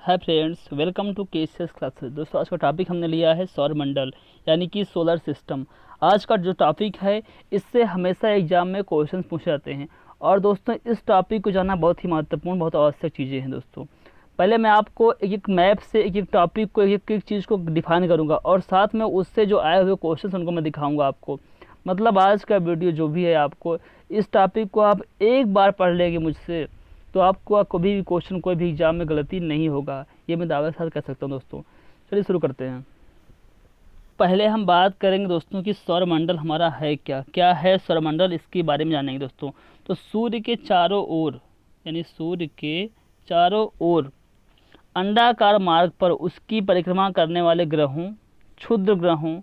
Hi friends, welcome to KCS classes. दोस्तों, आज का टॉपिक हमने लिया है सौरमंडल यानी कि सोलर सिस्टम। आज का जो टॉपिक है इससे हमेशा एग्जाम में क्वेश्चंस पूछे जाते हैं। और दोस्तों, इस टॉपिक को जानना बहुत ही महत्वपूर्ण, बहुत आवश्यक चीज़ें हैं। दोस्तों, पहले मैं आपको एक एक मैप से एक एक टॉपिक को, एक एक चीज़ को डिफाइन करूँगा और साथ में उससे जो आए हुए क्वेश्चन उनको मैं दिखाऊँगा आपको। मतलब आज का वीडियो जो भी है, आपको इस टॉपिक को आप एक बार पढ़ लेंगे मुझसे तो आपको कभी भी क्वेश्चन, कोई भी एग्जाम में गलती नहीं होगा, ये मैं दावे के साथ कह सकता हूँ। दोस्तों, चलिए शुरू करते हैं। पहले हम बात करेंगे दोस्तों कि सौरमंडल हमारा है क्या, क्या है सौरमंडल, इसके बारे में जानेंगे दोस्तों। तो सूर्य के चारों ओर, यानी सूर्य के चारों ओर अंडाकार मार्ग पर उसकी परिक्रमा करने वाले ग्रहों, क्षुद्र ग्रहों,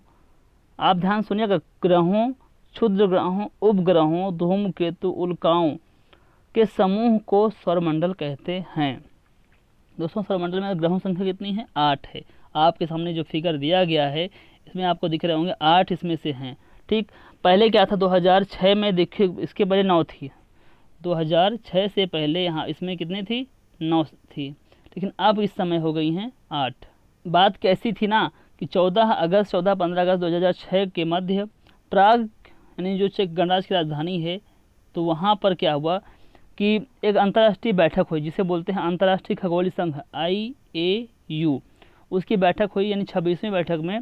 आप ध्यान सुनिएगा, ग्रहों, क्षुद्र ग्रहों, उपग्रहों, धूमकेतु, उल्काओं के समूह को सौरमंडल कहते हैं। दोस्तों, सौरमंडल में ग्रहों संख्या कितनी है? 8 है। आपके सामने जो फिगर दिया गया है इसमें आपको दिख रहे होंगे 8 इसमें से हैं। ठीक, पहले क्या था? 2006 में देखिए इसके पहले 9 थी। 2006 से पहले यहाँ इसमें कितनी थी? 9 थी, लेकिन अब इस समय हो गई हैं 8। बात कैसी थी ना कि 14-15 अगस्त 2006 के मध्य प्राग, यानी जो चेक गणराज्य की राजधानी है, तो वहाँ पर क्या हुआ कि एक अंतर्राष्ट्रीय बैठक हुई जिसे बोलते हैं अंतर्राष्ट्रीय खगोलीय संघ IAU। उसकी बैठक हुई, यानी 26वीं बैठक में।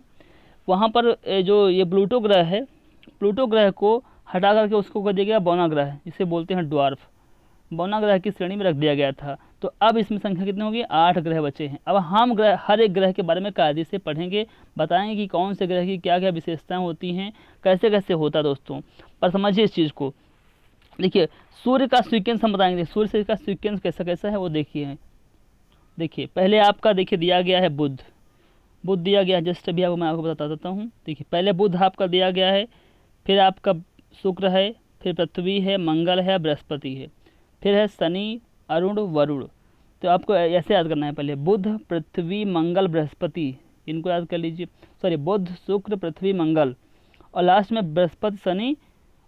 वहाँ पर जो ये प्लूटो ग्रह है, प्लूटो ग्रह को हटा करके उसको कर दिया गया बौना ग्रह, जिसे बोलते हैं ड्वार्फ, बौना ग्रह की श्रेणी में रख दिया गया था। तो अब इसमें संख्या कितनी होगी? 8 ग्रह बचे हैं। अब हम ग्रह, हर एक ग्रह के बारे में कायदे से पढ़ेंगे, बताएंगे कि कौन से ग्रह की क्या क्या विशेषताएं होती हैं, कैसे कैसे होता है दोस्तों। पर समझिए इस चीज़ को। देखिए, सूर्य का सीक्वेंस हम बताएंगे, सूर्य से का सीक्वेंस कैसा कैसा है वो देखिए पहले आपका देखिए दिया गया है बुध, बुध दिया गया है। जस्ट अभी मैं आपको बता देता हूँ। देखिए, पहले बुध आपका दिया गया है, फिर आपका शुक्र है, फिर पृथ्वी है, मंगल है, बृहस्पति है, फिर है शनि, अरुण, वरुण। तो आपको ऐसे याद करना है, पहले बुध, पृथ्वी, मंगल, बृहस्पति, इनको याद कर लीजिए। सॉरी, बुध, शुक्र, पृथ्वी, मंगल, और लास्ट में बृहस्पति, शनि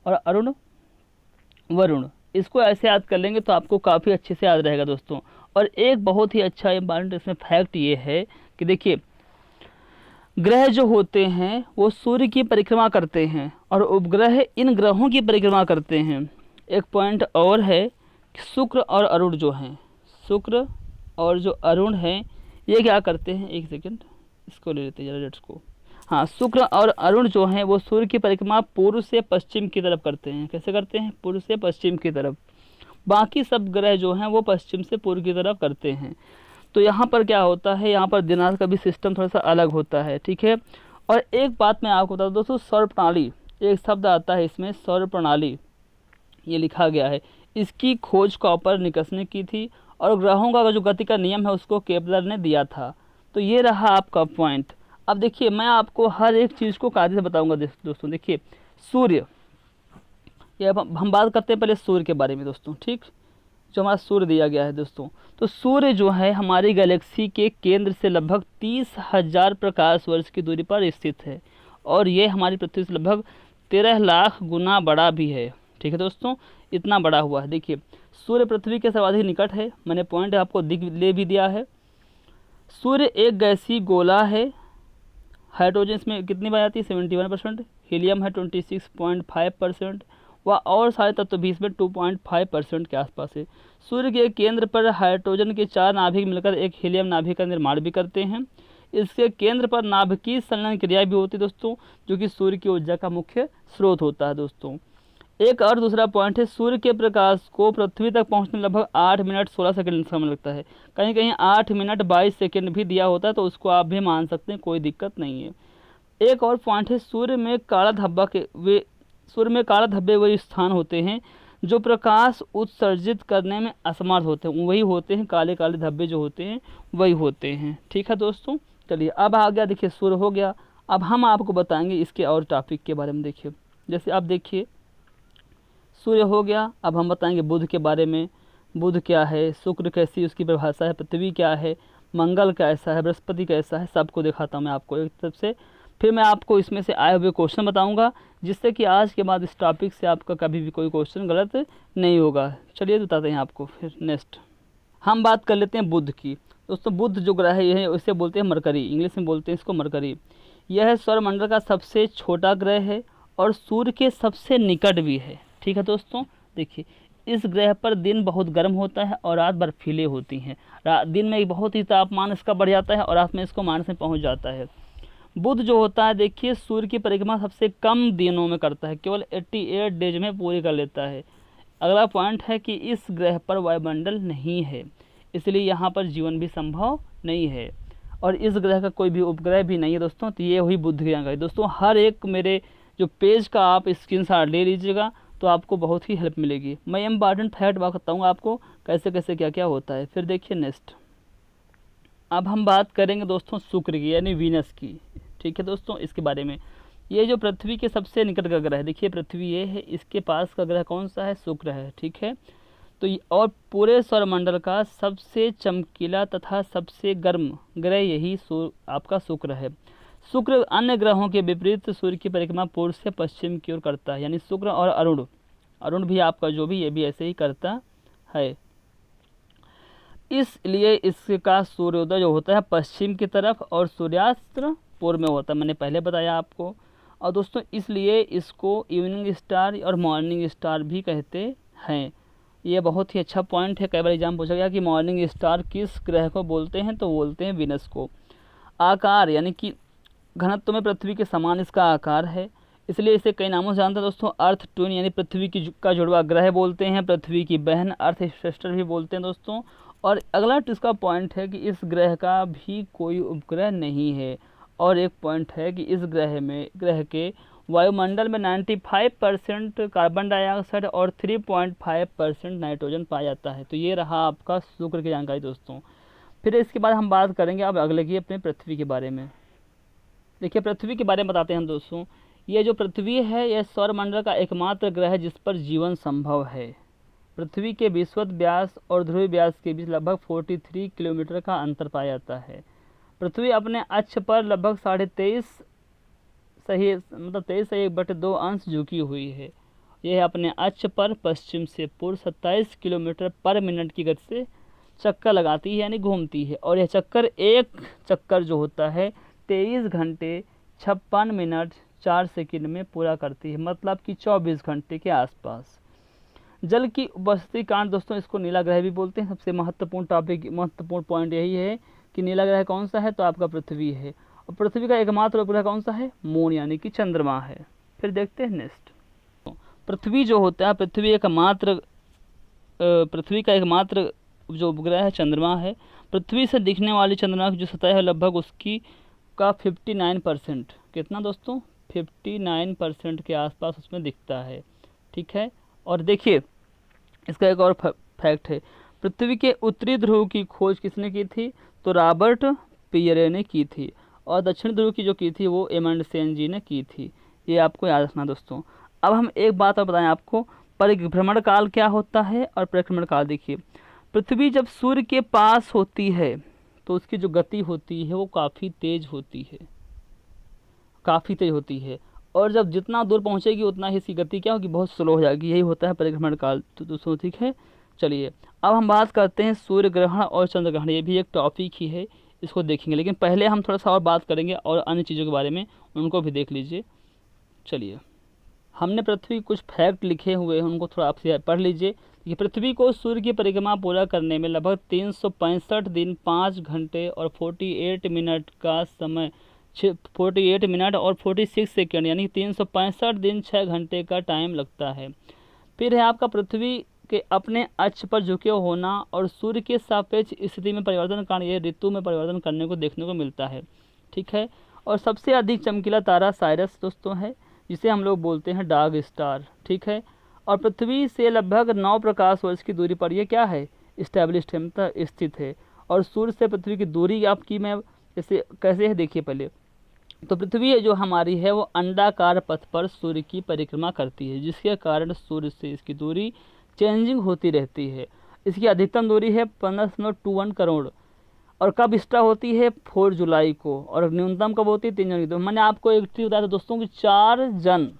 और अरुण, वरुण। इसको ऐसे याद कर लेंगे तो आपको काफ़ी अच्छे से याद रहेगा दोस्तों। और एक बहुत ही अच्छा इंपॉर्टेंट इसमें फैक्ट ये है कि देखिए, ग्रह जो होते हैं वो सूर्य की परिक्रमा करते हैं और उपग्रह इन ग्रहों की परिक्रमा करते हैं। एक पॉइंट और है कि शुक्र और अरुण जो हैं, शुक्र और जो अरुण हैं, ये क्या करते हैं? एक सेकंड, इसको ले लेते हैं जरा, डेट्स को। हाँ, शुक्र और अरुण जो हैं वो सूर्य की परिक्रमा पूर्व से पश्चिम की तरफ करते हैं। कैसे करते हैं? पूर्व से पश्चिम की तरफ। बाकी सब ग्रह जो हैं वो पश्चिम से पूर्व की तरफ करते हैं। तो यहाँ पर क्या होता है, यहाँ पर दिनांक का भी सिस्टम थोड़ा सा अलग होता है। ठीक है। और एक बात मैं आपको बता दूँ दोस्तों, सौर प्रणाली, एक शब्द आता है इसमें, सौर प्रणाली, ये लिखा गया है। इसकी खोज कॉपरनिकस ने की थी और ग्रहों का जो गति का नियम है उसको केपलर ने दिया था। तो ये रहा आपका पॉइंट। अब देखिए, मैं आपको हर एक चीज़ को कायदे से बताऊंगा दोस्तों। देखिए, सूर्य, ये अब हम बात करते हैं पहले सूर्य के बारे में दोस्तों। ठीक, जो हमारा सूर्य दिया गया है दोस्तों, तो सूर्य जो है हमारी गैलेक्सी के केंद्र से लगभग 30,000 प्रकाश वर्ष की दूरी पर स्थित है और ये हमारी पृथ्वी से लगभग 13 लाख गुना बड़ा भी है। ठीक है दोस्तों, इतना बड़ा हुआ है। देखिए, सूर्य पृथ्वी के सर्वाधिक निकट है, मैंने पॉइंट आपको ले भी दिया है। सूर्य एक गैसीय गोला है। हाइड्रोजन इसमें कितनी पाई जाती है? 71%। हीलियम है 26.5%। व और सारे तत्व भी इसमें 2.5% के आसपास है। सूर्य के केंद्र पर हाइड्रोजन के 4 नाभिक मिलकर एक हीलियम नाभिक का निर्माण भी करते हैं। इसके केंद्र पर नाभिकीय संलयन क्रिया भी होती है दोस्तों, जो कि सूर्य की ऊर्जा का मुख्य स्रोत होता है दोस्तों। एक और दूसरा पॉइंट है, सूर्य के प्रकाश को पृथ्वी तक पहुंचने लगभग 8 मिनट 16 सेकंड समय लगता है। कहीं कहीं 8 मिनट 22 सेकंड भी दिया होता है, तो उसको आप भी मान सकते हैं, कोई दिक्कत नहीं है। एक और पॉइंट है, सूर्य में काला धब्बे वही स्थान होते हैं जो प्रकाश उत्सर्जित करने में असमर्थ होते हैं, वही होते हैं काले काले धब्बे जो होते हैं, वही होते हैं। ठीक है दोस्तों, चलिए अब आ गया, देखिए सूर्य हो गया। अब हम आपको बताएंगे इसके और टॉपिक के बारे में। देखिए, जैसे आप देखिए, सूर्य हो गया, अब हम बताएंगे बुध के बारे में। बुध क्या है, शुक्र कैसी उसकी परिभाषा है, पृथ्वी क्या है, मंगल कैसा है, बृहस्पति कैसा है, सबको दिखाता हूँ मैं आपको एक तरफ से। फिर मैं आपको इसमें से आए हुए क्वेश्चन बताऊंगा, जिससे कि आज के बाद इस टॉपिक से आपका कभी भी कोई क्वेश्चन गलत नहीं होगा। चलिए बताते हैं आपको। फिर नेक्स्ट हम बात कर लेते हैं बुध की। दोस्तों बुध जो ग्रह है उसे बोलते हैं मरकरी, इंग्लिश में बोलते हैं इसको मरकरी। यह सौरमंडल का सबसे छोटा ग्रह है और सूर्य के सबसे निकट भी है। ठीक है दोस्तों, देखिए इस ग्रह पर दिन बहुत गर्म होता है और रात बर्फीले होती हैं। दिन में बहुत ही तापमान इसका बढ़ जाता है और रात में इसको माइनस में पहुंच जाता है। बुध जो होता है देखिए सूर्य की परिक्रमा सबसे कम दिनों में करता है, केवल 88 डेज में पूरी कर लेता है। अगला पॉइंट है कि इस ग्रह पर वायुमंडल नहीं है, इसलिए यहाँ पर जीवन भी संभव नहीं है और इस ग्रह का कोई भी उपग्रह भी नहीं है दोस्तों। तो ये हुई बुध की जानकारी। दोस्तों हर एक मेरे जो पेज का आप स्क्रीनशॉट ले लीजिएगा तो आपको बहुत ही हेल्प मिलेगी। मैं इम्पॉर्टेंट फैक्ट बताऊँगा आपको कैसे कैसे क्या क्या होता है। फिर देखिए नेक्स्ट, अब हम बात करेंगे दोस्तों शुक्र की यानी वीनस की। ठीक है दोस्तों, इसके बारे में, ये जो पृथ्वी के सबसे निकट का ग्रह है, देखिए पृथ्वी ये है, इसके पास का ग्रह कौन सा है, शुक्र है। ठीक है, तो और पूरे सौरमंडल का सबसे चमकीला तथा सबसे गर्म ग्रह यही आपका शुक्र है। शुक्र अन्य ग्रहों के विपरीत सूर्य की परिक्रमा पूर्व से पश्चिम की ओर करता है, यानी शुक्र और अरुण भी आपका जो भी ये भी ऐसे ही करता है। इसलिए इसका सूर्योदय जो होता है पश्चिम की तरफ और सूर्यास्त पूर्व में होता है, मैंने पहले बताया आपको। और दोस्तों इसलिए इसको इवनिंग स्टार और मॉर्निंग स्टार भी कहते हैं। ये बहुत ही अच्छा पॉइंट है, कई बार एग्जाम पूछा गया कि मॉर्निंग स्टार किस ग्रह को बोलते हैं, तो बोलते हैं वीनस को। आकार यानी कि घनत्व में पृथ्वी के समान इसका आकार है, इसलिए इसे कई नामों से जानते हैं दोस्तों। अर्थ ट्विन यानी पृथ्वी की का जुड़वा ग्रह बोलते हैं, पृथ्वी की बहन अर्थ सिस्टर भी बोलते हैं दोस्तों। और अगला इसका पॉइंट है कि इस ग्रह का भी कोई उपग्रह नहीं है। और एक पॉइंट है कि इस ग्रह के वायुमंडल में 95% कार्बन डाइऑक्साइड और 3.5% नाइट्रोजन पाया जाता है। तो ये रहा आपका शुक्र की जानकारी दोस्तों। फिर इसके बाद हम बात करेंगे अब अगले की अपने पृथ्वी के बारे में। देखिए पृथ्वी के बारे में बताते हैं हम दोस्तों। ये जो पृथ्वी है यह सौरमंडल का एकमात्र ग्रह है जिस पर जीवन संभव है। पृथ्वी के विषुवत व्यास और ध्रुवीय व्यास के बीच लगभग 43 किलोमीटर का अंतर पाया जाता है। पृथ्वी अपने अक्ष पर लगभग 23.5 23.1/2 अंश झुकी हुई है। यह अपने अक्ष पर पश्चिम से पूर्व 27 किलोमीटर पर मिनट की गति से चक्कर लगाती है यानी घूमती है। और यह एक चक्कर जो होता है 23 घंटे 56 मिनट 4 सेकंड में पूरा करती है, मतलब कि 24 घंटे के आसपास। जल की उपस्थिति कारण दोस्तों इसको नीला ग्रह भी बोलते हैं। सबसे महत्वपूर्ण पॉइंट यही है कि नीला ग्रह कौन सा है, तो आपका पृथ्वी है। और पृथ्वी का एकमात्र उपग्रह कौन सा है, मून यानी कि चंद्रमा है। फिर देखते हैं नेक्स्ट, पृथ्वी जो होता है पृथ्वी का एकमात्र जो उपग्रह है चंद्रमा है। पृथ्वी से दिखने वाली चंद्रमा की जो सतह है लगभग उसकी का 59%, कितना दोस्तों, 59% के आसपास उसमें दिखता है। ठीक है, और देखिए इसका एक और फैक्ट है, पृथ्वी के उत्तरी ध्रुव की खोज किसने की थी, तो रॉबर्ट पियरे ने की थी। और दक्षिण ध्रुव की जो की थी वो एमंडसेन जी ने की थी। ये आपको याद रखना दोस्तों। अब हम एक बात और बताएं आपको, परिभ्रमण काल क्या होता है और परिक्रमण काल। देखिए पृथ्वी जब सूर्य के पास होती है तो उसकी जो गति होती है वो काफ़ी तेज होती है और जब जितना दूर पहुंचेगी उतना ही इसकी गति क्या होगी, बहुत स्लो हो जाएगी। यही होता है परिभ्रमण काल। तो दोस्तों ठीक है, चलिए अब हम बात करते हैं सूर्य ग्रहण और चंद्र ग्रहण। ये भी एक टॉपिक ही है, इसको देखेंगे, लेकिन पहले हम थोड़ा सा और बात करेंगे और अन्य चीज़ों के बारे में, उनको भी देख लीजिए। चलिए हमने पृथ्वी कुछ फैक्ट लिखे हुए हैं, उनको थोड़ा आपसे पढ़ लीजिए। कि पृथ्वी को सूर्य की परिक्रमा पूरा करने में लगभग 365 दिन 5 घंटे और 48 मिनट का समय 48 मिनट और 46 सेकेंड यानी 365 दिन 6 घंटे का टाइम लगता है। फिर है आपका पृथ्वी के अपने अक्ष पर झुके होना और सूर्य के सापेक्ष स्थिति में परिवर्तन कारण ये ऋतु में परिवर्तन करने को देखने को मिलता है। ठीक है, और सबसे अधिक चमकीला तारा साइरस दोस्तों है, जिसे हम लोग बोलते हैं डार्क स्टार। ठीक है, और पृथ्वी से लगभग 9 प्रकाश वर्ष की दूरी पर यह क्या है, स्टैब्लिश्ड है, मतलब स्थित है। और सूर्य से पृथ्वी की दूरी आपकी मैं जैसे कैसे है देखिए पहले, तो पृथ्वी जो हमारी है वो अंडाकार पथ पर सूर्य की परिक्रमा करती है, जिसके कारण सूर्य से इसकी दूरी चेंजिंग होती रहती है। इसकी अधिकतम दूरी है 15.21 करोड़ और कब स्टार्ट होती है 4 जुलाई को और न्यूनतम कब होती है 3 जनवरी। तो मैंने आपको एक चीज़ बताया था दोस्तों कि 4 जन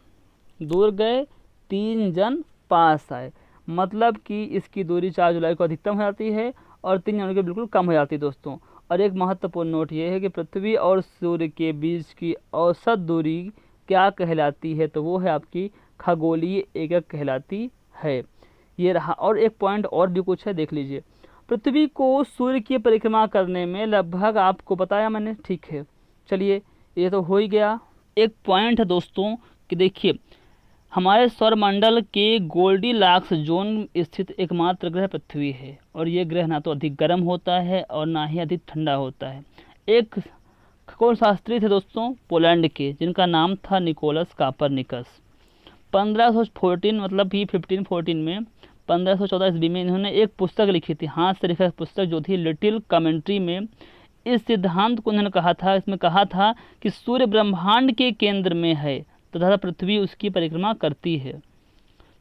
दूर गए 3 जन पास आए, मतलब कि इसकी दूरी 4 जुलाई को अधिकतम हो जाती है और 3 जनवरी को बिल्कुल कम हो जाती है दोस्तों। और एक महत्वपूर्ण नोट ये है कि पृथ्वी और सूर्य के बीच की औसत दूरी क्या कहलाती है, तो वो है आपकी खगोलीय एकक कहलाती है। ये रहा। और एक पॉइंट और भी कुछ है, देख लीजिए। पृथ्वी को सूर्य की परिक्रमा करने में लगभग, आपको बताया मैंने, ठीक है, चलिए ये तो हो ही गया। एक पॉइंट है दोस्तों कि देखिए, हमारे सौरमंडल के गोल्डीलॉक्स जोन स्थित एकमात्र ग्रह पृथ्वी है, और ये ग्रह ना तो अधिक गर्म होता है और ना ही अधिक ठंडा होता है। एक खगोल शास्त्री थे दोस्तों पोलैंड के, जिनका नाम था निकोलस कापरनिकस। 1514 मतलब कि 1514 में 1514 ईस्वी में इन्होंने एक पुस्तक लिखी थी, हाथ से लिखा पुस्तक जो थी लिटिल कमेंट्री में इस सिद्धांत को उन्होंने कहा था, इसमें कहा था कि सूर्य ब्रह्मांड के केंद्र में है तथा पृथ्वी उसकी परिक्रमा करती है।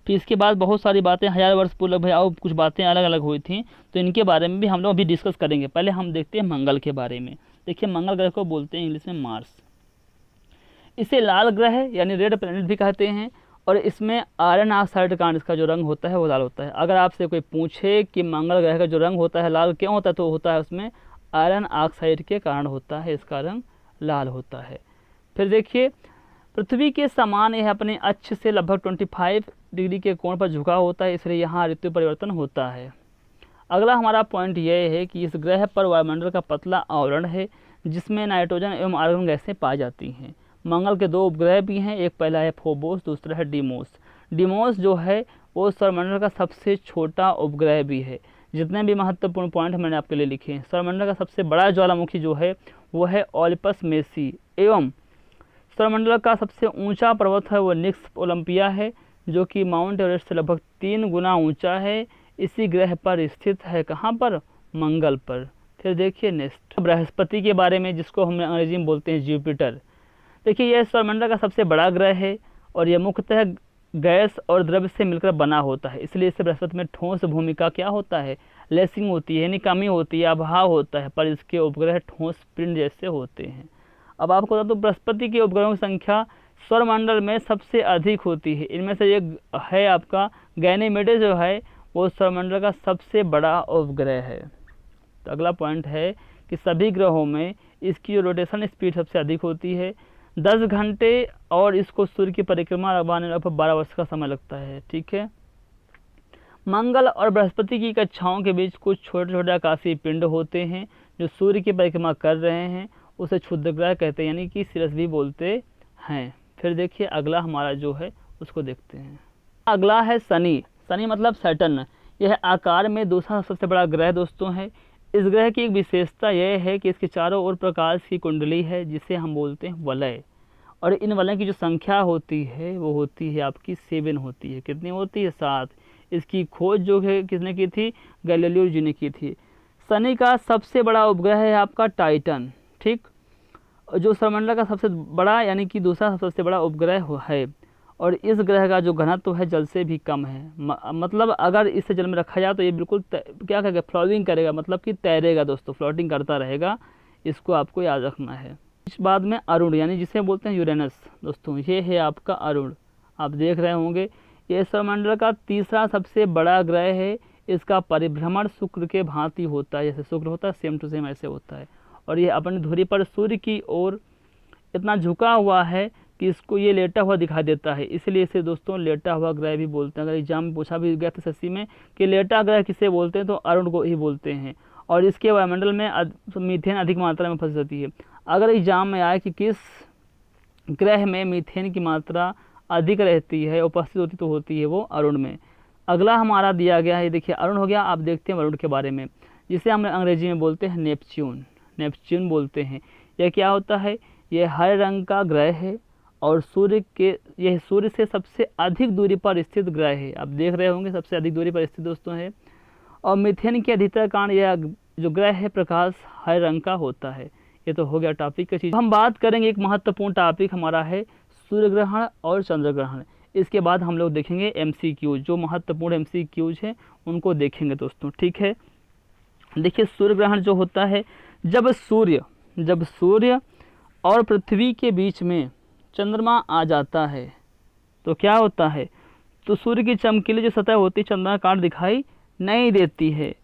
फिर इसके बाद बहुत सारी बातें 1000 वर्ष पूर्व भाई और कुछ बातें अलग अलग हुई थी, तो इनके बारे में भी हम लोग अभी डिस्कस करेंगे। पहले हम देखते हैं मंगल के बारे में। देखिए, मंगल ग्रह को बोलते हैं इंग्लिश में मार्स। इसे लाल ग्रह यानी रेड प्लैनेट भी कहते हैं, और इसमें आयरन ऑक्साइड के कारण इसका जो रंग होता है वो लाल होता है। अगर आपसे कोई पूछे कि मंगल ग्रह का जो रंग होता है लाल क्यों होता है, तो होता है उसमें आयरन ऑक्साइड के कारण होता है, इसका रंग लाल होता है। फिर देखिए, पृथ्वी के समान यह अपने अक्ष से लगभग 25 डिग्री के कोण पर झुका होता है, इसलिए यहाँ ऋतु परिवर्तन होता है। अगला हमारा पॉइंट यह है कि इस ग्रह पर वायुमंडल का पतला आवरण है, जिसमें नाइट्रोजन एवं आर्गन गैसें पाई जाती हैं। मंगल के 2 उपग्रह भी हैं, एक पहला है फोबोस, दूसरा है डीमोस। डीमोस जो है वो सौरमंडल का सबसे छोटा उपग्रह भी है। जितने भी महत्वपूर्ण पॉइंट मैंने आपके लिए लिखे हैं, सौरमंडल का सबसे बड़ा ज्वालामुखी जो है वो है ओलिपस मेसी, एवं सौरमंडल का सबसे ऊंचा पर्वत है वो निक्स ओलंपिया है, जो कि माउंट एवरेस्ट से लगभग 3 गुना ऊंचा है। इसी ग्रह पर स्थित है, कहाँ पर, मंगल पर। फिर देखिए नेक्स्ट बृहस्पति के बारे में, जिसको हम अंग्रेजी में बोलते हैं जुपिटर। देखिए, यह सौरमंडल का सबसे बड़ा ग्रह है और यह मुख्यतः गैस और द्रव्य से मिलकर बना होता है, इसलिए इससे बृहस्पति में ठोस भूमिका क्या होता है, लेसिंग होती है, यानी कमी होती है, अभाव होता है, पर इसके उपग्रह ठोस पिंड जैसे होते हैं। अब आपको बता दूं, बृहस्पति के उपग्रहों की संख्या सौरमंडल में सबसे अधिक होती है। इनमें से एक है आपका गैनीमेड, जो है वो सौरमंडल का सबसे बड़ा उपग्रह है। तो अगला पॉइंट है कि सभी ग्रहों में इसकी जो रोटेशन स्पीड सबसे अधिक होती है, 10 घंटे, और इसको सूर्य की परिक्रमा लगवाने में लगभग 12 वर्ष का समय लगता है। ठीक है। मंगल और बृहस्पति की कक्षाओं के बीच कुछ छोटे छोटे आकाशीय पिंड होते हैं जो सूर्य की परिक्रमा कर रहे हैं, उसे क्षुद्र ग्रह कहते हैं, यानी कि सिरस भी बोलते हैं। फिर देखिए अगला हमारा जो है उसको देखते हैं। अगला है शनि। शनि मतलब सैटर्न। यह आकार में दूसरा सबसे बड़ा ग्रह दोस्तों है। इस ग्रह की एक विशेषता यह है कि इसके चारों ओर प्रकाश की कुंडली है, जिसे हम बोलते हैं वलय, और इन वलय की जो संख्या होती है वो होती है आपकी 7 होती है। कितनी होती है, 7। इसकी खोज जो है किसने की थी, गैलीलियो जी ने की थी। शनि का सबसे बड़ा उपग्रह है आपका टाइटन, ठीक, जो सौरमंडल का सबसे बड़ा यानी कि दूसरा सबसे बड़ा उपग्रह है, और इस ग्रह का जो घनत्व है जल से भी कम है। मतलब अगर इसे जल में रखा जाए तो ये बिल्कुल क्या करेगा, फ्लोटिंग करेगा, मतलब कि तैरेगा दोस्तों, फ्लोटिंग करता रहेगा। इसको आपको याद रखना है। इस बाद में अरुण, यानी जिसे बोलते हैं यूरेनस दोस्तों, ये है आपका अरुण। आप देख रहे होंगे ये सौरमंडल का तीसरा सबसे बड़ा ग्रह है। इसका परिभ्रमण शुक्र के भांति होता है, जैसे शुक्र होता है सेम टू सेम ऐसे होता है, और ये अपनी धुरी पर सूर्य की ओर इतना झुका हुआ है कि इसको ये लेटा हुआ दिखाई देता है, इसलिए इसे दोस्तों लेटा हुआ ग्रह भी बोलते हैं। अगर एग्जाम में पूछा भी गया था सस्सी में कि लेटा ग्रह किसे बोलते हैं, तो अरुण को ही बोलते हैं। और इसके वायुमंडल में मीथेन अधिक मात्रा में फंस जाती है। अगर एग्जाम में आए कि किस ग्रह में मीथेन की मात्रा अधिक रहती है, उपस्थित होती, तो होती है वो अरुण में। अगला हमारा दिया गया है, देखिए अरुण हो गया। आप देखते हैं अरुण के बारे में, जिसे हम अंग्रेजी में बोलते हैं नेपच्यून, नेपच्यून बोलते हैं। यह क्या होता है, यह हरे रंग का ग्रह है और यह सूर्य से सबसे अधिक दूरी पर स्थित ग्रह है। आप देख रहे होंगे सबसे अधिक दूरी पर स्थित दोस्तों है, और मीथेन के अधिकतर कारण यह जो ग्रह है प्रकाश हरे रंग का होता है। ये तो हो गया टॉपिक की चीज़। हम बात करेंगे एक महत्वपूर्ण टॉपिक हमारा है सूर्य ग्रहण और चंद्र ग्रहण। इसके बाद हम लोग देखेंगे MCQ, जो महत्वपूर्ण MCQs हैं उनको देखेंगे दोस्तों, ठीक है। देखिए सूर्य ग्रहण जो होता है, जब सूर्य और पृथ्वी के बीच में चंद्रमा आ जाता है तो क्या होता है, तो सूर्य की चमकीली जो सतह होती है चंद्रमा काट दिखाई नहीं देती है।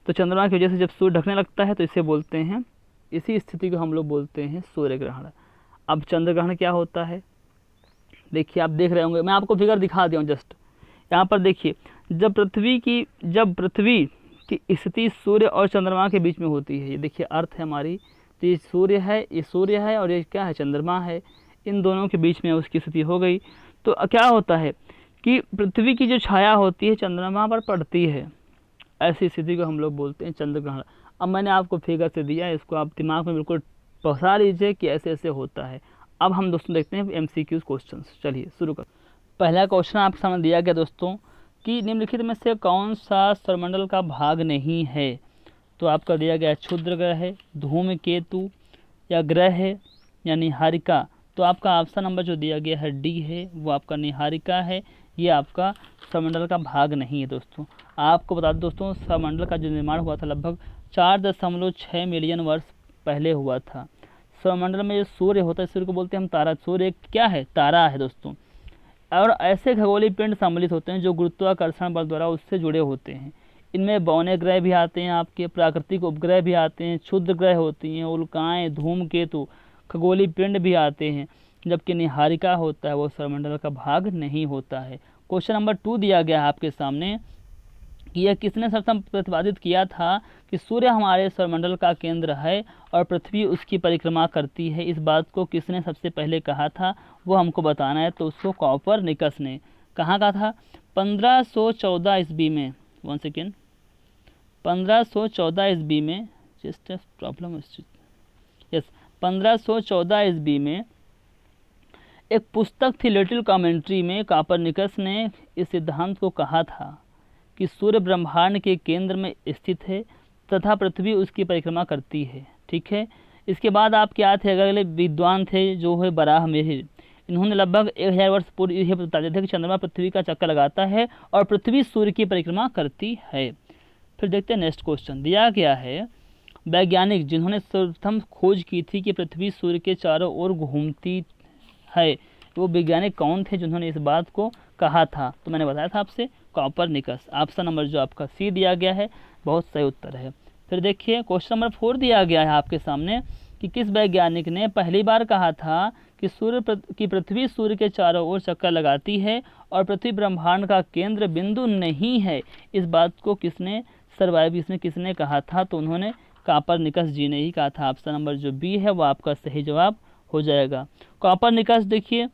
तो चंद्रमा की वजह से जब सूर्य ढकने लगता है तो इसे बोलते हैं, इसी स्थिति को हम लोग बोलते हैं सूर्य ग्रहण। अब चंद्र ग्रहण क्या होता है, देखिए आप देख रहे होंगे, मैं आपको फिगर दिखा दिया हूँ जस्ट यहाँ पर। देखिए जब पृथ्वी की स्थिति सूर्य और चंद्रमा के बीच में होती है, ये देखिए अर्थ है हमारी, तो ये सूर्य है और ये क्या है, चंद्रमा है, इन दोनों के बीच में उसकी स्थिति हो गई। तो क्या होता है कि पृथ्वी की जो छाया होती है चंद्रमा पर पड़ती है, ऐसी स्थिति को हम लोग बोलते हैं चंद्र ग्रहण। अब मैंने आपको फिगर से दिया है, इसको आप दिमाग में बिल्कुल पहुँचा लीजिए कि ऐसे ऐसे होता है। अब हम दोस्तों देखते हैं MCQ क्वेश्चंस। चलिए शुरू कर। पहला क्वेश्चन आपके सामने दिया गया दोस्तों कि निम्नलिखित में से कौन सा सौरमंडल का भाग नहीं है। तो आपका दिया गया क्षुद्र ग्रह है, धूमकेतु, या ग्रह है या निहारिका। तो आपका ऑप्शन नंबर जो दिया गया है डी है, वो आपका निहारिका है, ये आपका सौरमंडल का भाग नहीं है। दोस्तों आपको बता दें दोस्तों, सौरमंडल का जो निर्माण हुआ था लगभग 4.6 मिलियन वर्ष पहले हुआ था। सौरमंडल में जो सूर्य होता है, सूर्य को बोलते हैं हम तारा, सूर्य एक क्या है, तारा है दोस्तों। और ऐसे खगोलीय पिंड सम्मिलित होते हैं जो गुरुत्वाकर्षण बल द्वारा उससे जुड़े होते हैं। इनमें बौने ग्रह भी आते हैं, आपके प्राकृतिक उपग्रह भी आते हैं, क्षुद्र ग्रह होती हैं, उल्काएं, धूमकेतु, खगोलीय पिंड भी आते हैं। जबकि निहारिका होता है वो सौरमंडल का भाग नहीं होता है। क्वेश्चन नंबर 2 दिया गया है आपके सामने कि यह किसने सर्वप्रथम प्रतिपादित किया था कि सूर्य हमारे सौरमंडल का केंद्र है और पृथ्वी उसकी परिक्रमा करती है। इस बात को किसने सबसे पहले कहा था, वो हमको बताना है। तो उसको कॉपरनिकस ने कहाँ कहा था, 1514 ईस्वी में। 1 सेकेंड, 1514 ईस्वी में, जस्ट प्रॉब्लम यस 1514 ईस्वी में एक पुस्तक थी लिटिल कमेंट्री में कॉपरनिकस ने इस सिद्धांत को कहा था कि सूर्य ब्रह्मांड के केंद्र में स्थित है तथा पृथ्वी उसकी परिक्रमा करती है। ठीक है, इसके बाद आप क्या थे, अगले विद्वान थे जो है बराहमिहिर। इन्होंने लगभग 1000 वर्ष पूर्व यह बताते थे कि चंद्रमा पृथ्वी का चक्कर लगाता है और पृथ्वी सूर्य की परिक्रमा करती है। फिर देखते हैं नेक्स्ट क्वेश्चन दिया गया है, वैज्ञानिक जिन्होंने सर्वप्रथम खोज की थी कि पृथ्वी सूर्य के चारों ओर घूमती है, वो वैज्ञानिक कौन थे जिन्होंने इस बात को कहा था। तो मैंने बताया था आपसे, कॉपरनिकस। ऑप्शन नंबर जो आपका सी दिया गया है बहुत सही उत्तर है। फिर देखिए क्वेश्चन नंबर 4 दिया गया है आपके सामने कि किस वैज्ञानिक ने पहली बार कहा था कि पृथ्वी सूर्य के चारों ओर चक्कर लगाती है और पृथ्वी ब्रह्मांड का केंद्र बिंदु नहीं है। इस बात को किसने किसने कहा था, तो उन्होंने कॉपरनिकस जी ने ही कहा था। ऑप्शन नंबर जो बी है वो आपका सही जवाब हो जाएगा। कॉपरनिकस देखिए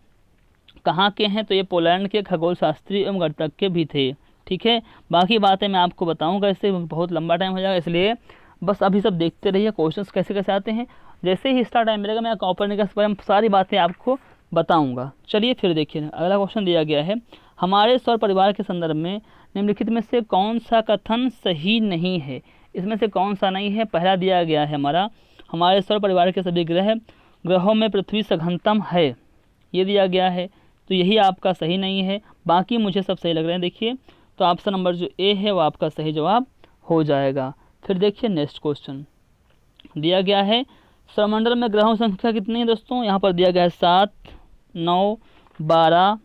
कहाँ के हैं, तो ये पोलैंड के खगोल शास्त्री एवं गणितज्ञ भी थे। ठीक है, बाकी बातें मैं आपको बताऊंगा, इससे बहुत लंबा टाइम हो जाएगा, इसलिए बस अभी सब देखते रहिए क्वेश्चंस कैसे कैसे आते हैं। जैसे ही एक्स्ट्रा टाइम मिलेगा मैं कॉपरनिकस पर सारी बातें आपको बताऊंगा। चलिए फिर देखिए अगला क्वेश्चन दिया गया है, हमारे सौर परिवार के संदर्भ में निम्नलिखित में से कौन सा कथन सही नहीं है। इसमें से कौन सा नहीं है। पहला दिया गया है हमारे सौर परिवार के सभी ग्रहों में पृथ्वी सघनतम है, ये दिया गया है, तो यही आपका सही नहीं है। बाकी मुझे सब सही लग रहे हैं। देखिए तो ऑप्शन नंबर जो ए है वो आपका सही जवाब हो जाएगा। फिर देखिए नेक्स्ट क्वेश्चन दिया गया है, सौरमंडल में ग्रहों की संख्या कितनी है दोस्तों। यहाँ पर दिया गया है 7, 9, 12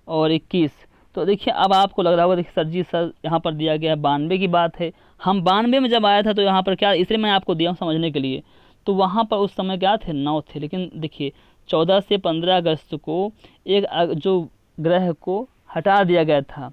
और 21। तो देखिए अब आपको लग रहा होगा, देखिए सर यहाँ पर दिया गया है 92 की बात है। हम 92 में जब आया था तो यहाँ पर क्या, इसलिए मैं आपको दिया हूँ समझने के लिए। तो वहाँ पर उस समय क्या थे, 9 थे। लेकिन देखिए 14 से 15 अगस्त को एक जो ग्रह को हटा दिया गया था,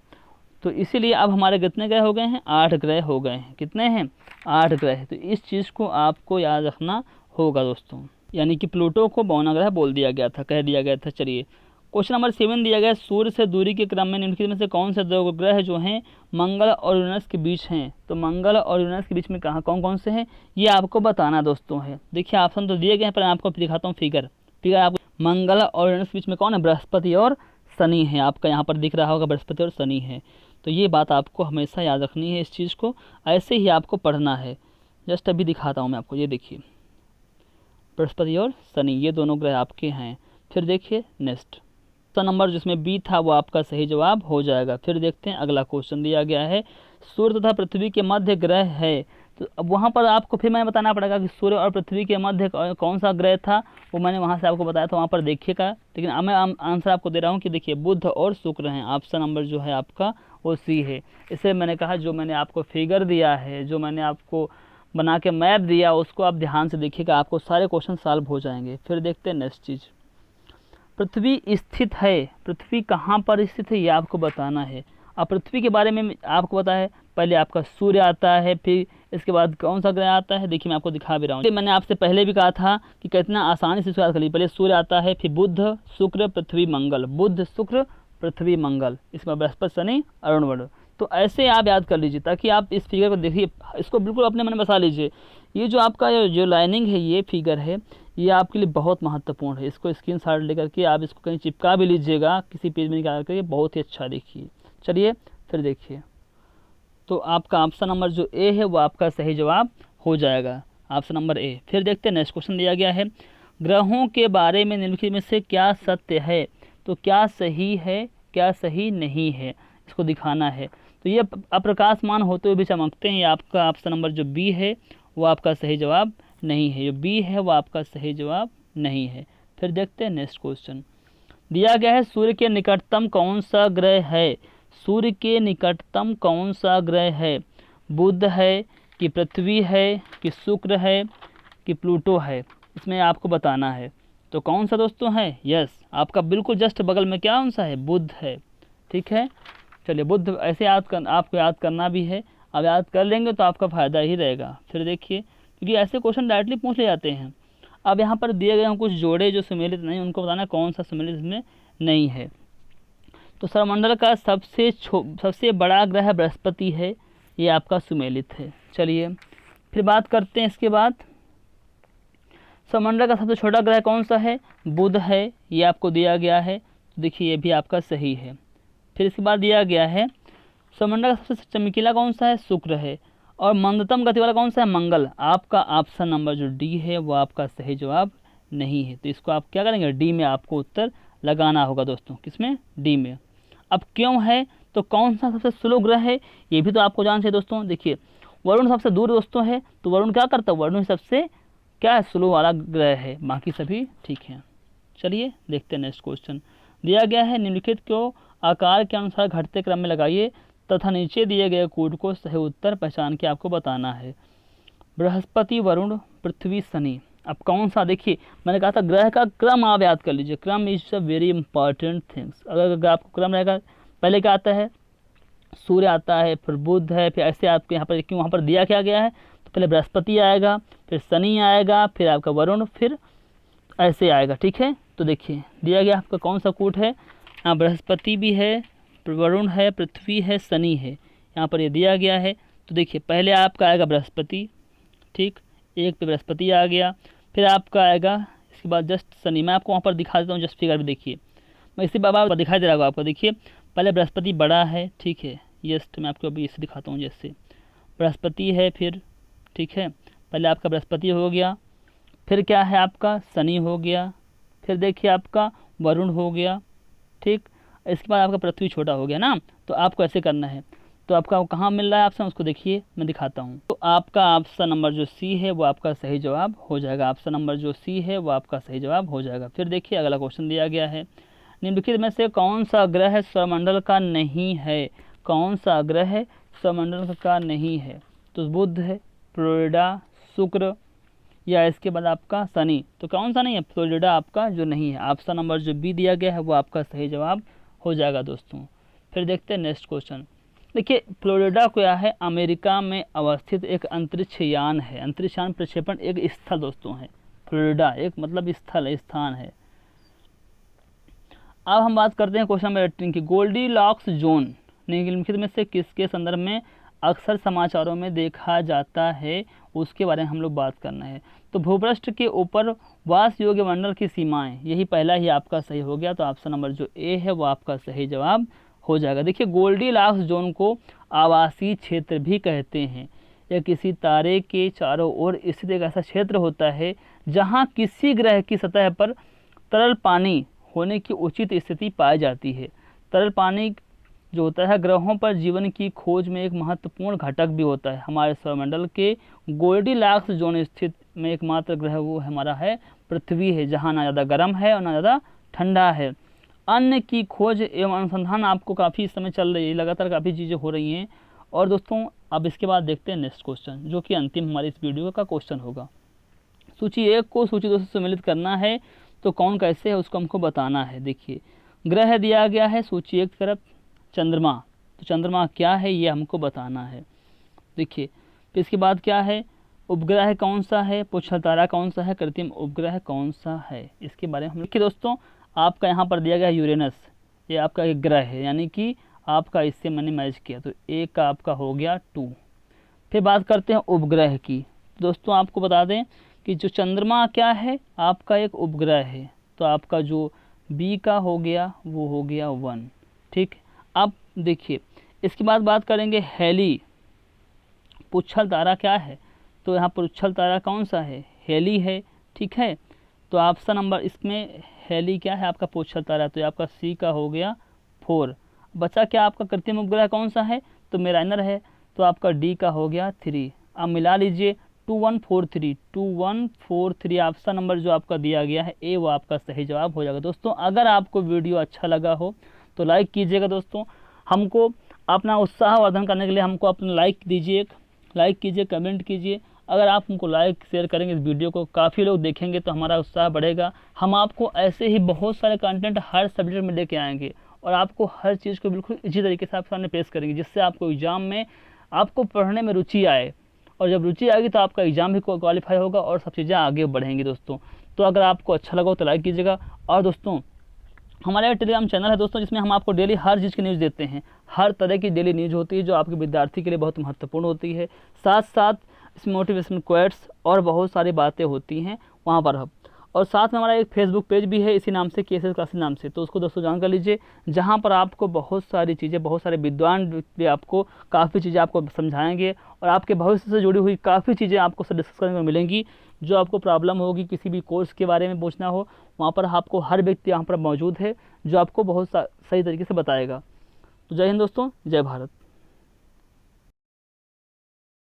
तो इसीलिए अब हमारे कितने ग्रह हो गए हैं, 8 ग्रह हो गए हैं। कितने हैं, 8 ग्रह। तो इस चीज़ को आपको याद रखना होगा दोस्तों, यानी कि प्लूटो को बौना ग्रह बोल दिया गया था, कह दिया गया था। चलिए क्वेश्चन नंबर 7 दिया गया, सूर्य से दूरी के क्रम में निम्नलिखित में से कौन से 2 ग्रह जो हैं मंगल और यूरेनस के बीच हैं। तो मंगल और यूरेनस के बीच में कहाँ कौन कौन से हैं, ये आपको बताना दोस्तों है। देखिए ऑप्शन तो दिए गए हैं, पर मैं आपको दिखाता हूँ फिगर आपको। मंगल और यूरेनस के बीच में कौन है, बृहस्पति और शनि है। आपका यहाँ पर दिख रहा होगा बृहस्पति और शनि है। तो ये बात आपको हमेशा याद रखनी है, इस चीज़ को ऐसे ही आपको पढ़ना है। जस्ट अभी दिखाता हूँ मैं आपको, ये देखिए बृहस्पति और शनि ये दोनों ग्रह आपके हैं। फिर देखिए नेक्स्ट नंबर जिसमें बी था वो आपका सही जवाब हो जाएगा। फिर देखते हैं अगला क्वेश्चन दिया गया है, सूर्य तथा पृथ्वी के मध्य ग्रह है तो अब वहाँ पर आपको फिर मैंने बताना पड़ेगा कि सूर्य और पृथ्वी के मध्य कौन सा ग्रह था, वो मैंने वहाँ से आपको बताया था, वहाँ पर देखिएगा। लेकिन अब मैं आंसर आपको दे रहा हूँ कि देखिए बुध और शुक्र हैं। ऑप्शन नंबर जो है आपका वो सी है। इसे मैंने कहा जो मैंने आपको फिगर दिया है, जो मैंने आपको बना के मैप दिया, उसको आप ध्यान से देखिएगा, आपको सारे क्वेश्चन सॉल्व हो जाएंगे। फिर देखते हैं नेक्स्ट चीज़, पृथ्वी स्थित है, पृथ्वी कहाँ पर स्थित है ये आपको बताना है। अब पृथ्वी के बारे में आपको पता है, पहले आपका सूर्य आता है, फिर इसके बाद कौन सा ग्रह आता है, देखिए मैं आपको दिखा भी रहा हूँ। मैंने आपसे पहले भी कहा था कि कितना आसानी से याद कर लीजिए, पहले सूर्य आता है, फिर बुध शुक्र पृथ्वी मंगल, बुध शुक्र पृथ्वी मंगल, इसमें बृहस्पति शनि अरुण वरुण। तो ऐसे आप याद कर लीजिए ताकि आप इस फिगर को देखिए, इसको बिल्कुल अपने मन में बसा लीजिए। ये जो आपका जो लाइनिंग है, ये फिगर है, ये आपके लिए बहुत महत्वपूर्ण है। इसको स्क्रीनशॉट लेकर के आप इसको कहीं चिपका भी लीजिएगा, किसी पेज में निकाल कर, बहुत ही अच्छा देखिए। चलिए फिर देखिए, तो आपका ऑप्शन नंबर जो ए है वो आपका सही जवाब हो जाएगा, ऑप्शन नंबर ए। फिर देखते हैं नेक्स्ट क्वेश्चन दिया गया है, ग्रहों के बारे में निम्नलिखित में से क्या सत्य है। तो क्या सही है, क्या सही नहीं है, इसको दिखाना है। तो ये अप्रकाशमान होते हुए भी चमकते हैं, ये आपका ऑप्शन नंबर जो बी है वो आपका सही जवाब नहीं है, जो बी है वो आपका सही जवाब नहीं है। फिर देखते हैं नेक्स्ट क्वेश्चन दिया गया है, सूर्य के निकटतम कौन सा ग्रह है। सूर्य के निकटतम कौन सा ग्रह है, बुध है कि पृथ्वी है कि शुक्र है कि प्लूटो है, इसमें आपको बताना है। तो कौन सा दोस्तों है, यस आपका बिल्कुल जस्ट बगल में क्या कौन सा है, बुध है। ठीक है, चलिए बुध ऐसे आपको याद करना भी है, अब याद कर लेंगे तो आपका फ़ायदा ही रहेगा। फिर देखिए, क्योंकि ऐसे क्वेश्चन डायरेक्टली पूछ ले जाते हैं। अब यहाँ पर दिए गए हैं कुछ जोड़े जो सम्मिलित नहीं, उनको बताना कौन सा सम्मिलित इसमें नहीं है। तो सौरमंडल का सबसे बड़ा ग्रह बृहस्पति है, ये आपका सुमेलित है। चलिए फिर बात करते हैं इसके बाद, सौरमंडल का सबसे छोटा ग्रह कौन सा है, बुध है, ये आपको दिया गया है। तो देखिए ये भी आपका सही है। फिर इसके बाद दिया गया है, सौरमंडल का सबसे चमकीला कौन सा है, शुक्र है, और मंदतम गति वाला कौन सा है, मंगल। आपका ऑप्शन नंबर जो डी है वो आपका सही जवाब नहीं है। तो इसको आप क्या करेंगे, डी में आपको उत्तर लगाना होगा दोस्तों, किसमें, डी में। अब क्यों है, तो कौन सा सबसे स्लो ग्रह है ये भी तो आपको जानना चाहिए दोस्तों। देखिए वरुण सबसे दूर दोस्तों है, तो वरुण क्या करता है, वरुण सबसे क्या है, स्लो वाला ग्रह है, बाकी सभी ठीक हैं। चलिए देखते हैं नेक्स्ट क्वेश्चन दिया गया है, निम्नलिखित को आकार के अनुसार घटते क्रम में लगाइए तथा नीचे दिए गए कोड को सही उत्तर पहचान के आपको बताना है। बृहस्पति वरुण पृथ्वी शनि, अब कौन सा, देखिए मैंने कहा था ग्रह का क्रम आप याद कर लीजिए, क्रम is a very important things. अगर आपको क्रम रहेगा, पहले क्या आता है, सूर्य आता है, फिर बुध है, फिर ऐसे आपके यहाँ पर क्यों वहाँ पर दिया क्या गया है, तो पहले बृहस्पति आएगा, फिर शनि आएगा, फिर आपका वरुण, फिर ऐसे आएगा। ठीक है, तो देखिए दिया गया आपका कौन सा कूट है, यहाँ बृहस्पति भी है, वरुण है, पृथ्वी है, शनि है, यहाँ पर ये दिया गया है। तो देखिए पहले आपका आएगा बृहस्पति, ठीक, एक पे बृहस्पति आ गया, फिर आपका आएगा इसके बाद जस्ट शनि। मैं आपको वहाँ पर दिखा देता हूँ, जस्ट फिगर भी देखिए, मैं इसी बाबा दिखाई दे रहा होगा आपको। देखिए पहले बृहस्पति बड़ा है, ठीक है, जस्ट मैं आपको अभी इसे दिखाता हूँ, जैसे बृहस्पति है, फिर ठीक है, पहले आपका बृहस्पति हो गया, फिर क्या है आपका शनि हो गया, फिर देखिए आपका वरुण हो गया, ठीक, इसके बाद आपका पृथ्वी छोटा हो गया ना। तो आपको ऐसे करना है, तो आपका कहाँ मिल रहा है ऑप्शन, उसको देखिए मैं दिखाता हूँ। तो आपका ऑप्शन नंबर जो सी है वो आपका सही जवाब हो जाएगा, ऑप्शन नंबर जो सी है वो आपका सही जवाब हो जाएगा। फिर देखिए अगला क्वेश्चन दिया गया है, निम्नलिखित में से कौन सा ग्रह सौरमंडल का नहीं है, कौन सा ग्रह सौरमंडल का नहीं है। तो बुध है, फ्लोरिडा, शुक्र, या इसके बाद आपका शनि। तो कौन सा नहीं है, फ्लोरिडा आपका जो नहीं है, ऑप्शन नंबर जो बी दिया गया है वो आपका सही जवाब हो जाएगा दोस्तों। फिर देखते हैं नेक्स्ट क्वेश्चन, देखिए फ्लोरिडा क्या है, अमेरिका में अवस्थित एक अंतरिक्ष यान है, अंतरिक्ष यान प्रक्षेपण एक स्थल दोस्तों है, फ्लोरिडा एक मतलब स्थल है, स्थान है। अब हम बात करते हैं क्वेश्चन नंबर 18 की, गोल्डीलॉक्स जोन निम्नलिखित में से किसके संदर्भ में अक्सर समाचारों में देखा जाता है, उसके बारे में हम लोग बात करना है। तो भूपृष्ठ के ऊपर वास योग्य मंडल की सीमाएं, यही पहला ही आपका सही हो गया। तो ऑप्शन नंबर जो ए है वो आपका सही जवाब हो जाएगा। देखिए गोल्डीलॉक्स जोन को आवासीय क्षेत्र भी कहते हैं, यह किसी तारे के चारों ओर स्थित एक ऐसा क्षेत्र होता है जहां किसी ग्रह की सतह पर तरल पानी होने की उचित स्थिति पाई जाती है। तरल पानी जो होता है ग्रहों पर जीवन की खोज में एक महत्वपूर्ण घटक भी होता है। हमारे सौरमंडल के गोल्डीलैक्स जोन स्थित में एकमात्र ग्रह वो हमारा है पृथ्वी है, जहाँ ना ज़्यादा गर्म है और ना ज़्यादा ठंडा है। अन्य की खोज एवं अनुसंधान आपको काफ़ी इस समय चल रही है, लगातार काफ़ी चीज़ें हो रही हैं। और दोस्तों अब इसके बाद देखते हैं नेक्स्ट क्वेश्चन, जो कि अंतिम हमारी इस वीडियो का क्वेश्चन होगा। सूची 1 को सूची 2 से सम्मिलित करना है, तो कौन कैसे है उसको हमको बताना है। देखिए ग्रह दिया गया है सूची 1 तरफ चंद्रमा, तो चंद्रमा क्या है ये हमको बताना है। देखिए फिर इसके बाद क्या है, उपग्रह कौन सा है, पुच्छल तारा कौन सा है, कृत्रिम उपग्रह कौन सा है, इसके बारे में हम देखिए दोस्तों आपका यहाँ पर दिया गया है यूरेनस, ये आपका एक ग्रह है, यानी कि आपका इससे मैंने मैच किया, तो एक का आपका हो गया 2। फिर बात करते हैं उपग्रह की। दोस्तों आपको बता दें कि जो चंद्रमा क्या है आपका एक उपग्रह है, तो आपका जो बी का हो गया वो हो गया 1। ठीक, अब देखिए इसके बाद बात करेंगे हेली, पुच्छल तारा क्या है, तो यहाँ पर उच्छल तारा कौन सा है, हेली है। ठीक है, तो ऑप्शन नंबर इसमें हेली क्या है आपका पुच्छल तारा, तो ये आपका सी का हो गया 4। बचा क्या आपका कृत्रिम उपग्रह कौन सा है, तो मेराइनर है, तो आपका डी का हो गया 3। अब मिला लीजिए 2143 ऑप्शन नंबर जो आपका दिया गया है ए वो आपका सही जवाब हो जाएगा। दोस्तों अगर आपको वीडियो अच्छा लगा हो तो लाइक कीजिएगा। दोस्तों हमको अपना उत्साहवर्धन करने के लिए हमको अपना लाइक दीजिए, लाइक कीजिए, कमेंट कीजिए। अगर आप हमको लाइक शेयर करेंगे इस वीडियो को, काफ़ी लोग देखेंगे तो हमारा उत्साह बढ़ेगा। हम आपको ऐसे ही बहुत सारे कंटेंट हर सब्जेक्ट में लेके आएंगे और आपको हर चीज़ को बिल्कुल इसी तरीके से आप सामने पेश करेंगे, जिससे आपको एग्ज़ाम में आपको पढ़ने में रुचि आए, और जब रुचि आएगी तो आपका एग्ज़ाम भी क्वालिफाई होगा और सब चीज़ें आगे बढ़ेंगी। दोस्तों तो अगर आपको अच्छा लगा तो लाइक कीजिएगा। और दोस्तों हमारा टेलीग्राम चैनल है दोस्तों, जिसमें हम आपको डेली हर चीज़ की न्यूज़ देते हैं, हर तरह की डेली न्यूज़ होती है जो आपके विद्यार्थी के लिए बहुत महत्वपूर्ण होती है। साथ साथ इसमें मोटिवेशन क्वेट्स और बहुत सारी बातें होती हैं वहाँ पर। हम और साथ में हमारा एक फेसबुक पेज भी है इसी नाम से, केएसएस क्लासेस नाम से, तो उसको दोस्तों जान कर लीजिए, जहाँ पर आपको बहुत सारी चीज़ें, बहुत सारे विद्वान भी आपको काफ़ी चीज़ें आपको समझाएंगे और आपके भविष्य से जुड़ी हुई काफ़ी चीज़ें आपको डिस्कस करने को मिलेंगी। जो आपको प्रॉब्लम होगी, किसी भी कोर्स के बारे में पूछना हो, वहाँ पर आपको हर व्यक्ति यहाँ पर मौजूद है जो आपको बहुत सही तरीके से बताएगा। तो जय हिंद दोस्तों, जय भारत।